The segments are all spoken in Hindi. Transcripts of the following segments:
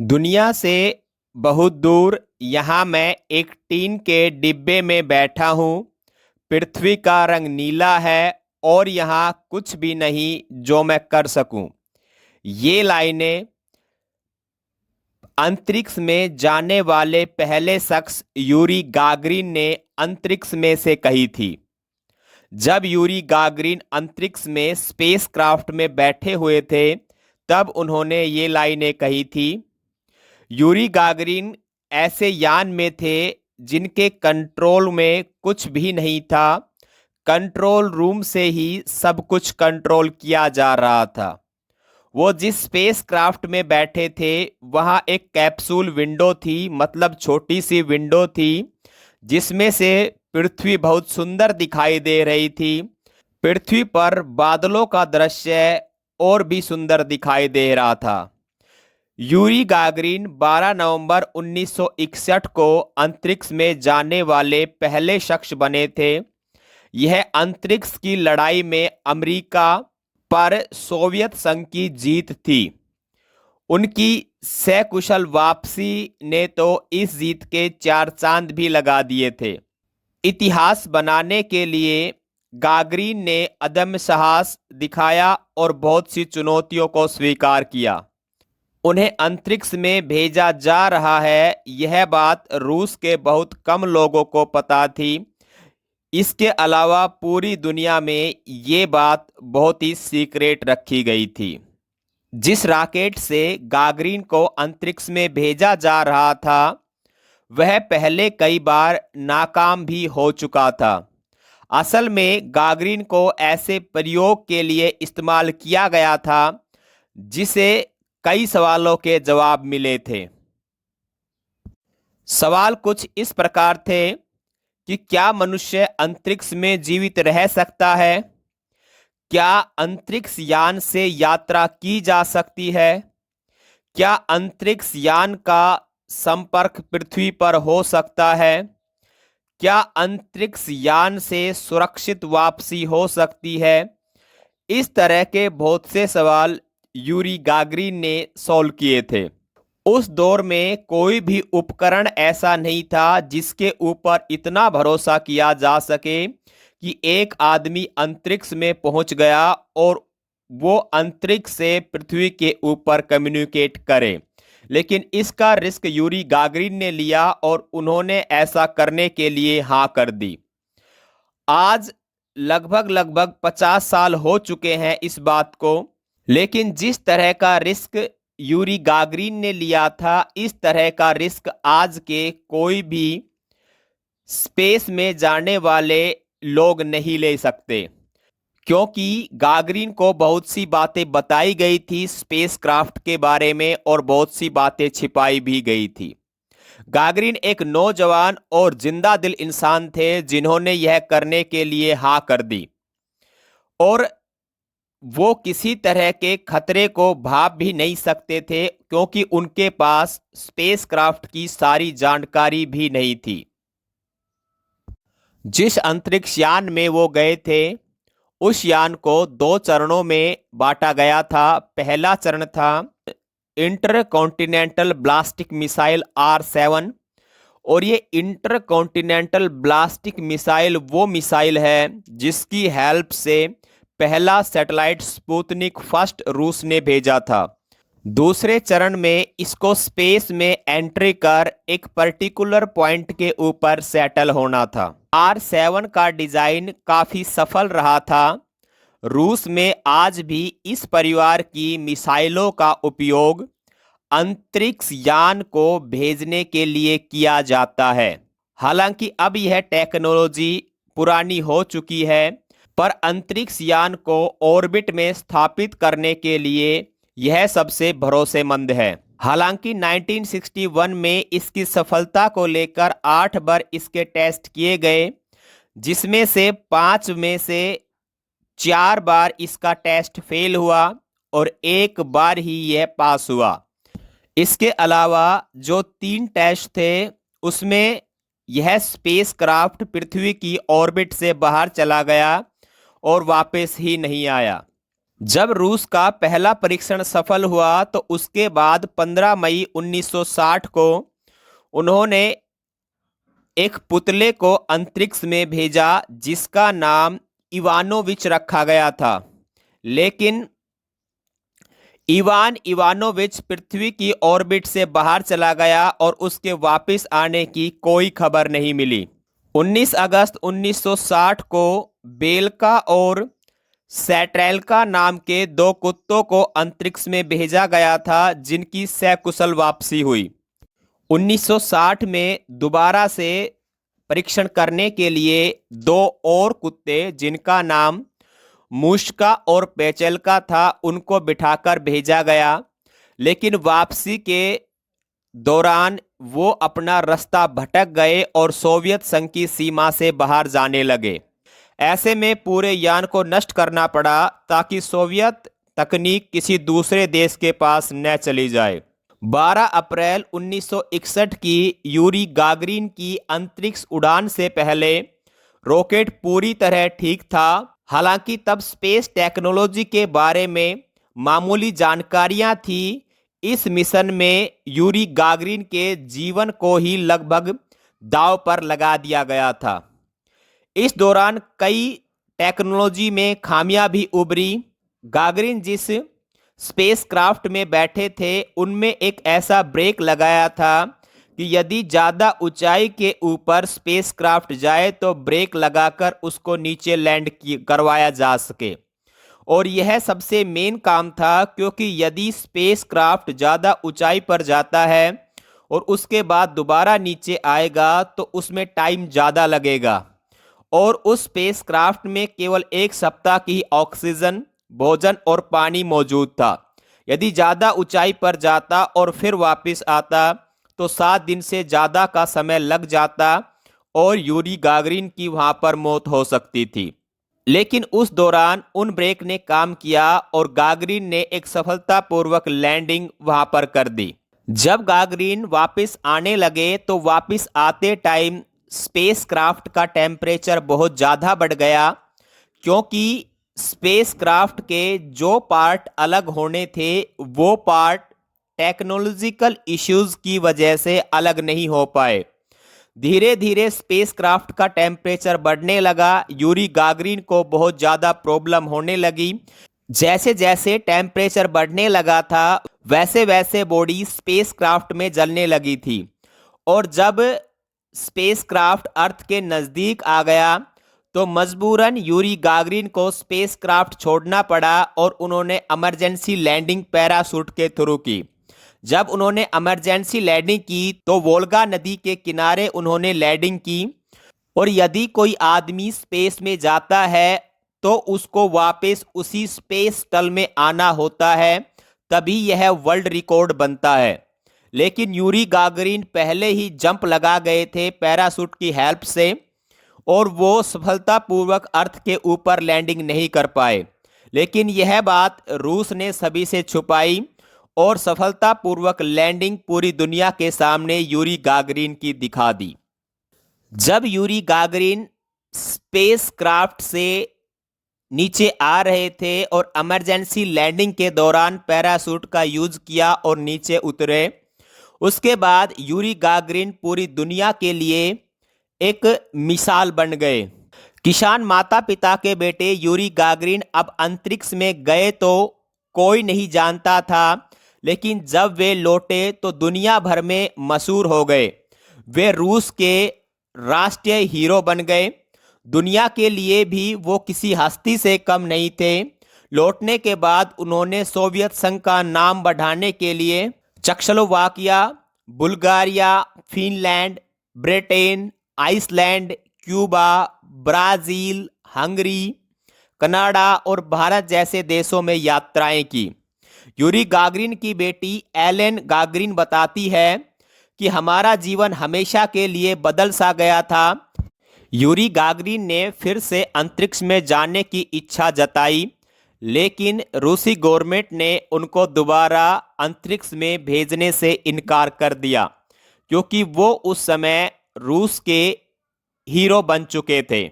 दुनिया से बहुत दूर यहाँ मैं एक टीन के डिब्बे में बैठा हूँ। पृथ्वी का रंग नीला है और यहाँ कुछ भी नहीं जो मैं कर सकूं। ये लाइनें अंतरिक्ष में जाने वाले पहले शख्स यूरी गागरिन ने अंतरिक्ष में से कही थी। जब यूरी गागरिन अंतरिक्ष में स्पेसक्राफ्ट में बैठे हुए थे तब उन्होंने ये लाइनें कही थी। यूरी गागरिन ऐसे यान में थे जिनके कंट्रोल में कुछ भी नहीं था। कंट्रोल रूम से ही सब कुछ कंट्रोल किया जा रहा था। वो जिस स्पेस क्राफ्ट में बैठे थे वहां एक कैप्सूल विंडो थी, मतलब छोटी सी विंडो थी जिसमें से पृथ्वी बहुत सुंदर दिखाई दे रही थी। पृथ्वी पर बादलों का दृश्य और भी सुंदर दिखाई दे रहा था। यूरी गागरिन 12 नवंबर 1961 को अंतरिक्ष में जाने वाले पहले शख्स बने थे। यह अंतरिक्ष की लड़ाई में अमेरिका पर सोवियत संघ की जीत थी। उनकी सकुशल वापसी ने तो इस जीत के 4 चांद भी लगा दिए थे। इतिहास बनाने के लिए गागरिन ने अदम्य साहस दिखाया और बहुत सी चुनौतियों को स्वीकार किया। उन्हें अंतरिक्ष में भेजा जा रहा है, यह बात रूस के बहुत कम लोगों को पता थी। इसके अलावा पूरी दुनिया में ये बात बहुत ही सीक्रेट रखी गई थी। जिस रॉकेट से गागरिन को अंतरिक्ष में भेजा जा रहा था वह पहले कई बार नाकाम भी हो चुका था। असल में गागरिन को ऐसे प्रयोग के लिए इस्तेमाल किया गया था जिसे कई सवालों के जवाब मिले थे। सवाल कुछ इस प्रकार थे कि क्या मनुष्य अंतरिक्ष में जीवित रह सकता है? क्या अंतरिक्ष यान से यात्रा की जा सकती है? क्या अंतरिक्ष यान का संपर्क पृथ्वी पर हो सकता है? क्या अंतरिक्ष यान से सुरक्षित वापसी हो सकती है? इस तरह के बहुत से सवाल यूरी गागरिन ने सॉल्व किए थे। उस दौर में कोई भी उपकरण ऐसा नहीं था जिसके ऊपर इतना भरोसा किया जा सके कि एक आदमी अंतरिक्ष में पहुंच गया और वो अंतरिक्ष से पृथ्वी के ऊपर कम्युनिकेट करे। लेकिन इसका रिस्क यूरी गागरिन ने लिया और उन्होंने ऐसा करने के लिए हाँ कर दी। आज लगभग 50 साल हो चुके हैं इस बात को, लेकिन जिस तरह का रिस्क यूरी गागरिन ने लिया था इस तरह का रिस्क आज के कोई भी स्पेस में जाने वाले लोग नहीं ले सकते, क्योंकि गागरिन को बहुत सी बातें बताई गई थी स्पेस क्राफ्ट के बारे में और बहुत सी बातें छिपाई भी गई थी। गागरिन एक नौजवान और जिंदा दिल इंसान थे जिन्होंने यह करने के लिए हाँ कर दी और वो किसी तरह के खतरे को भाप भी नहीं सकते थे क्योंकि उनके पास स्पेसक्राफ्ट की सारी जानकारी भी नहीं थी। जिस अंतरिक्ष यान में वो गए थे उस यान को 2 चरणों में बांटा गया था। पहला चरण था इंटरकॉन्टिनेंटल ब्लास्टिक मिसाइल R7 और ये इंटरकॉन्टिनेंटल ब्लास्टिक मिसाइल वो मिसाइल है जिसकी हेल्प से पहला सैटेलाइट स्पुतनिक फर्स्ट रूस ने भेजा था। दूसरे चरण में इसको स्पेस में एंट्री कर एक पर्टिकुलर पॉइंट के ऊपर सेटल होना था। R7 का डिजाइन काफी सफल रहा था। रूस में आज भी इस परिवार की मिसाइलों का उपयोग अंतरिक्ष यान को भेजने के लिए किया जाता है। हालांकि अब यह टेक्नोलॉजी पुरानी हो चुकी है, पर अंतरिक्ष यान को ऑर्बिट में स्थापित करने के लिए यह सबसे भरोसेमंद है। हालांकि 1961 में इसकी सफलता को लेकर 8 बार इसके टेस्ट किए गए, जिसमें से 5 में से 4 बार इसका टेस्ट फेल हुआ और 1 बार ही यह पास हुआ। इसके अलावा जो 3 टेस्ट थे उसमें यह स्पेसक्राफ्ट पृथ्वी की ऑर्बिट से बाहर चला गया और वापस ही नहीं आया। जब रूस का पहला परीक्षण सफल हुआ तो उसके बाद 15 मई 1960 को उन्होंने एक पुतले को अंतरिक्ष में भेजा जिसका नाम इवानोविच रखा गया था। लेकिन इवान इवानोविच पृथ्वी की ऑर्बिट से बाहर चला गया और उसके वापस आने की कोई खबर नहीं मिली। 19 अगस्त 1960 को बेलका और सैट्रेल्का नाम के दो कुत्तों को अंतरिक्ष में भेजा गया था जिनकी सकुशल वापसी हुई। 1960 में दोबारा से परीक्षण करने के लिए दो और कुत्ते जिनका नाम मुश्का और पेचेल्का था उनको बिठाकर भेजा गया, लेकिन वापसी के दौरान वो अपना रास्ता भटक गए और सोवियत संघ की सीमा से बाहर जाने लगे। ऐसे में पूरे यान को नष्ट करना पड़ा ताकि सोवियत तकनीक किसी दूसरे देश के पास न चली जाए। 12 अप्रैल 1961 की यूरी गागरिन की अंतरिक्ष उड़ान से पहले रॉकेट पूरी तरह ठीक था। हालांकि तब स्पेस टेक्नोलॉजी के बारे में मामूली जानकारियां थी। इस मिशन में यूरी गागरिन के जीवन को ही लगभग दांव पर लगा दिया गया था। इस दौरान कई टेक्नोलॉजी में खामियां भी उभरी। गागरिन जिस स्पेसक्राफ्ट में बैठे थे उनमें एक ऐसा ब्रेक लगाया था कि यदि ज़्यादा ऊंचाई के ऊपर स्पेसक्राफ्ट जाए तो ब्रेक लगाकर उसको नीचे लैंड करवाया जा सके। और यह सबसे मेन काम था क्योंकि यदि स्पेसक्राफ्ट ज़्यादा ऊंचाई पर जाता है और उसके बाद दोबारा नीचे आएगा तो उसमें टाइम ज़्यादा लगेगा और उस स्पेसक्राफ्ट में केवल 1 सप्ताह की ऑक्सीजन, भोजन और पानी मौजूद था। यदि ज़्यादा ऊंचाई पर जाता और फिर वापस आता तो 7 दिन से ज़्यादा का समय लग जाता और यूरी गागरिन की वहां पर मौत हो सकती थी। लेकिन उस दौरान उन ब्रेक ने काम किया और गागरिन ने एक सफलतापूर्वक लैंडिंग वहां पर कर दी। जब गागरिन वापस आने लगे तो वापस आते टाइम स्पेसक्राफ्ट का टेम्परेचर बहुत ज़्यादा बढ़ गया क्योंकि स्पेसक्राफ्ट के जो पार्ट अलग होने थे वो पार्ट टेक्नोलॉजिकल इश्यूज की वजह से अलग नहीं हो पाए। धीरे धीरे स्पेसक्राफ्ट का टेम्परेचर बढ़ने लगा। यूरी गागरिन को बहुत ज़्यादा प्रॉब्लम होने लगी। जैसे जैसे टेम्परेचर बढ़ने लगा था वैसे वैसे बॉडी स्पेसक्राफ्ट में जलने लगी थी और जब स्पेसक्राफ्ट अर्थ के नज़दीक आ गया तो मजबूरन यूरी गागरिन को स्पेसक्राफ्ट छोड़ना पड़ा और उन्होंने इमरजेंसी लैंडिंग पैराशूट के थ्रू की। जब उन्होंने इमरजेंसी लैंडिंग की तो वोल्गा नदी के किनारे उन्होंने लैंडिंग की और यदि कोई आदमी स्पेस में जाता है तो उसको वापस उसी स्पेस टल में आना होता है, तभी यह वर्ल्ड रिकॉर्ड बनता है। लेकिन यूरी गागरिन पहले ही जंप लगा गए थे पैराशूट की हेल्प से और वो सफलतापूर्वक अर्थ के ऊपर लैंडिंग नहीं कर पाए। लेकिन यह बात रूस ने सभी से छुपाई और सफलतापूर्वक लैंडिंग पूरी दुनिया के सामने यूरी गागरिन की दिखा दी। जब यूरी गागरिन स्पेसक्राफ्ट से नीचे आ रहे थे और इमरजेंसी लैंडिंग के दौरान पैराशूट का यूज किया और नीचे उतरे, उसके बाद यूरी गागरिन पूरी दुनिया के लिए एक मिसाल बन गए। किसान माता पिता के बेटे यूरी गागरिन अब अंतरिक्ष में गए तो कोई नहीं जानता था, लेकिन जब वे लौटे तो दुनिया भर में मशहूर हो गए। वे रूस के राष्ट्रीय हीरो बन गए। दुनिया के लिए भी वो किसी हस्ती से कम नहीं थे। लौटने के बाद उन्होंने सोवियत संघ का नाम बढ़ाने के लिए Czechoslovakia, Bulgaria, Finland, Britain, Iceland, Cuba, Brazil, Hungary, Canada और भारत जैसे देशों में यात्राएं की। यूरी गागरिन की बेटी एलेन गागरिन बताती है कि हमारा जीवन हमेशा के लिए बदल सा गया था। यूरी गागरिन ने फिर से अंतरिक्ष में जाने की इच्छा जताई, लेकिन रूसी गवर्नमेंट ने उनको दोबारा अंतरिक्ष में भेजने से इनकार कर दिया क्योंकि वो उस समय रूस के हीरो बन चुके थे।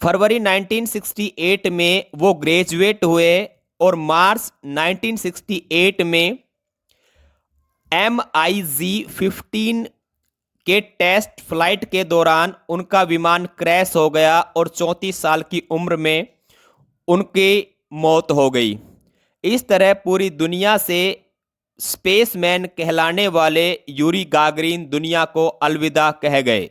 फरवरी 1968 में वो ग्रेजुएट हुए और मार्च 1968 में MiG-15 के टेस्ट फ्लाइट के दौरान उनका विमान क्रैश हो गया और 34 साल की उम्र में उनकी मौत हो गई। इस तरह पूरी दुनिया से स्पेसमैन कहलाने वाले यूरी गागरिन दुनिया को अलविदा कह गए।